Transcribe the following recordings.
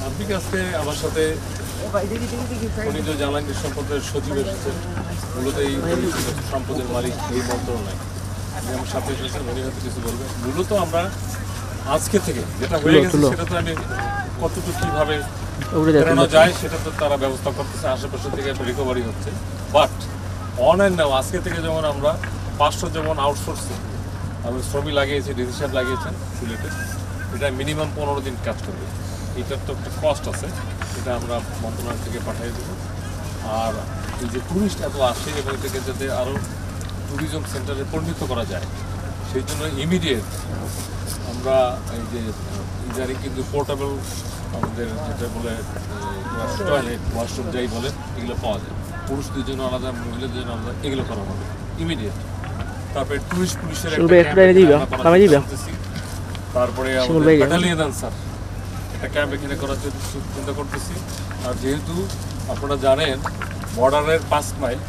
আপনি আজকে আমার সাথে খনিজ জ্বালানি সম্পদের সচিব এসেছেন, মূলত এই সম্পদের মালিক এই মন্ত্রণালয় আপনি আমার সাথে এসেছেন, উনি হয়তো কিছু বলবেন। মূলত আমরা আজকে থেকে যেটা হয়ে গেছে সেটা তো আমি কতটুকু কীভাবে বেরোনো যায় সেটা তো তারা ব্যবস্থা করতেছে, আশেপাশে থেকে রিকভারি হচ্ছে। বাট অন অ্যান্ড নাও আজকে থেকে যেমন আমরা 500 যেমন আউটসোর্সিং আমি শ্রমিক লাগিয়েছি, ডিসি সাহেব লাগিয়েছেন সিলেটে, এটা মিনিমাম 15 দিন কাজ করবে। এটার তো একটা কস্ট আছে, এটা আমরা মন্ত্রণালয় থেকে পাঠিয়ে দেবো। আর এই যে টুরিস্ট এত আসে এবং এটাকে যাতে আরও ট্যুরিজম সেন্টারে পরিণত করা যায় সেই জন্য ইমিডিয়েট আমরা এই যে ইদারিং কিন্তু পোর্টেবল আমাদের যেটা বলে টয়লেট ওয়াশরুম যাই বলেন এগুলো পাওয়া যায়, পুরুষদের জন্য আলাদা মহিলাদের জন্য আলাদা, এগুলো করা হবে ইমিডিয়েট। তারপরে টুরিস্ট পুলিশের তারপরে আমাদের ব্যাটালিয়ন আনসার একটা ক্যাম্প এখানে করার জন্য চিন্তা করতেছি। আর যেহেতু আপনারা জানেন বর্ডারের 5 মাইল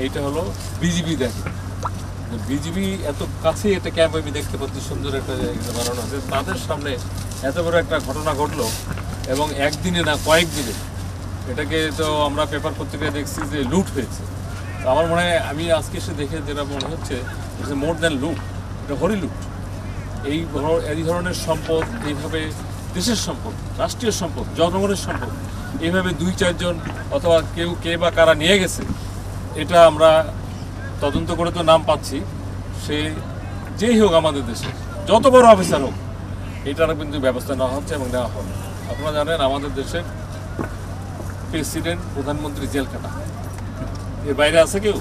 এইটা হলো বিজিবি দেখে, বিজিবি এত কাছে একটা ক্যাম্প আমি দেখতে পাচ্ছি, সুন্দর একটা জায়গা বানানো আছে, তাদের সামনে এত বড় একটা ঘটনা ঘটলো এবং একদিনে না কয়েকদিনে এটাকে তো আমরা পেপার পত্রিকায় দেখছি যে লুট হয়েছে। তো আমার মনে হয় আমি আজকে এসে দেখে যেটা মনে হচ্ছে মোর দ্যান লুট, এটা হরি লুট। এই ধরনের সম্পদ এইভাবে দেশের সম্পদ, রাষ্ট্রীয় সম্পদ, জনগণের সম্পদ এইভাবে 2-4 জন অথবা কে বা কারা নিয়ে গেছে, এটা আমরা তদন্ত করে তো নাম পাচ্ছি, সে যেই হোক আমাদের দেশে যত বড় অফিসার হোক এটার কিন্তু ব্যবস্থা নেওয়া হচ্ছে এবং নেওয়া হবে। আপনারা জানেন আমাদের দেশের প্রেসিডেন্ট প্রধানমন্ত্রী জেল কাটা, এর বাইরে আছে কেউ?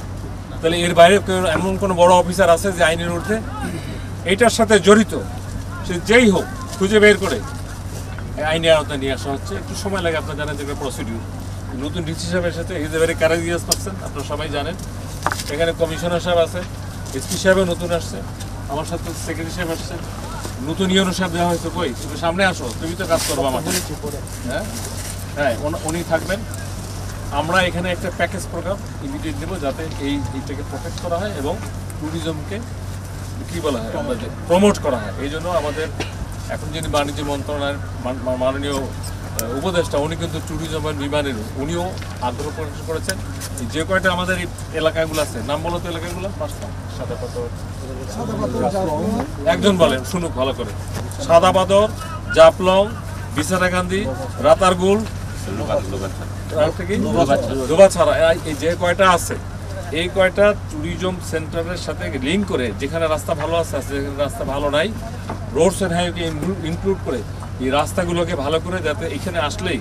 তাহলে এর বাইরে এমন কোনো বড় অফিসার আছে যে আইনের ঊর্ধ্বে এইটার সাথে জড়িত, সে যেই হোক খুঁজে বের করে আইনের আওতায় নিয়ে আসা হচ্ছে। একটু সময় লাগে, আপনারা জানেন যে প্রসিডিউর। নতুন ডিসি সাহেব এসেছে, is a very courageous person, আপনারা সবাই জানেন। এখানে কমিশনার সাহেব আছে, এসপি সাহেবও নতুন আসছে, আমার সাথে সেক্রেটারি সাহেব আসছে, নতুন ইউনো সাহেব দেওয়া হয়েছে। কই তুমি সামনে আসো, তুমি তো কাজ করবো আমার। হ্যাঁ হ্যাঁ, উনি থাকবেন। আমরা এখানে একটা প্যাকেজ প্রোগ্রাম ইমিডিয়েট দেবো যাতে এইটাকে প্রোটেক্ট করা হয় এবং ট্যুরিজমকে কী বলা হয় আমাদের প্রমোট করা হয়। এই জন্য আমাদের এখন যিনি বাণিজ্য মন্ত্রণালয়ের মাননীয় উপদেষ্টা, উনি কিন্তু ট্যুরিজম আর বিমানের উনিও আগ্রহ প্রকাশ করেছেন। যে কয়টা আমাদের এই এলাকাগুলো আছে, নাম বলো তো এলাকাগুলো, 5টা। সাদাপাথর, একজন বলেন শুনুক ভালো করে। সাদাপাথর, জাফলং, বিছানাকান্দি, রাতারগুল, দোবাছাড়া, এই যে কয়টা আছে এই কয়টা ট্যুরিজম সেন্টারের সাথে লিঙ্ক করে, যেখানে রাস্তা ভালো আছে, যেখানে রাস্তা ভালো নাই, রোডস অ্যান্ড হাইওয়েকে ইনক্লুড করে এই রাস্তাগুলোকে ভালো করে যাতে এখানে আসলেই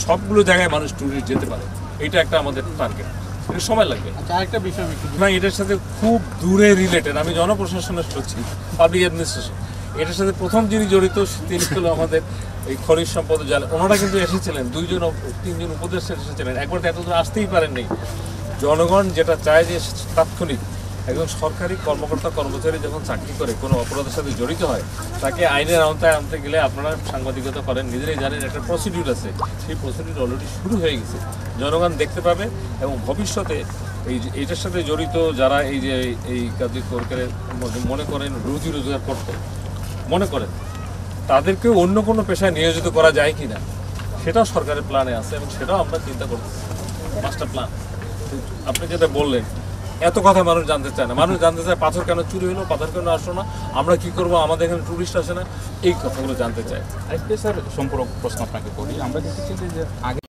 সবগুলো জায়গায় মানুষ ট্যুরিস্ট যেতে পারে, এটা একটা আমাদের টার্গেট। এটা সময় লাগবে। আরেকটা বিষয় না, এটার সাথে খুব দূরে রিলেটেড, আমি জনপ্রশাসনের করছি, পাবলিক অ্যাডমিনিস্ট্রেশন, এটার সাথে প্রথম যিনি জড়িত তিনি হলো আমাদের এই খনিজ সম্পদ জাল। ওনারা কিন্তু এসেছিলেন, 2-3 জন উপদেষ্টা এসেছিলেন, একবার তো এতদূর আসতেই পারেননি। জনগণ যেটা চায় যে তাৎক্ষণিক একজন সরকারি কর্মকর্তা কর্মচারী যখন চাকরি করে কোনো অপরাধের সাথে জড়িত হয়, তাকে আইনের আওতায় আনতে গেলে আপনারা সাংবাদিকতা করেন, নিজেরাই জানেন একটা প্রসিডিউর আছে, সেই প্রসিডিউর অলরেডি শুরু হয়ে গেছে, জনগণ দেখতে পাবে। এবং ভবিষ্যতে এইটার সাথে জড়িত যারা এই কাজে করে মনে করেন রুজি রোজগার করতে মনে করেন, তাদেরকেও অন্য কোনো পেশায় নিয়োজিত করা যায় কি না সেটাও সরকারের প্ল্যানে আছে এবং সেটাও আমরা চিন্তা করতেছি, মাস্টার প্ল্যান। আপনি যেটা বললেন, এত কথা মানুষ জানতে চায় না, মানুষ জানতে চায় পাথর কেন চুরি হলো, পাথর কেন আসলো না, আমরা কি করবো, আমাদের এখানে টুরিস্ট আসে না, এই কথাগুলো জানতে চায়। আজকে স্যার সম্পর্ক প্রশ্ন আপনাকে করি, আমরা দেখেছি যে আগে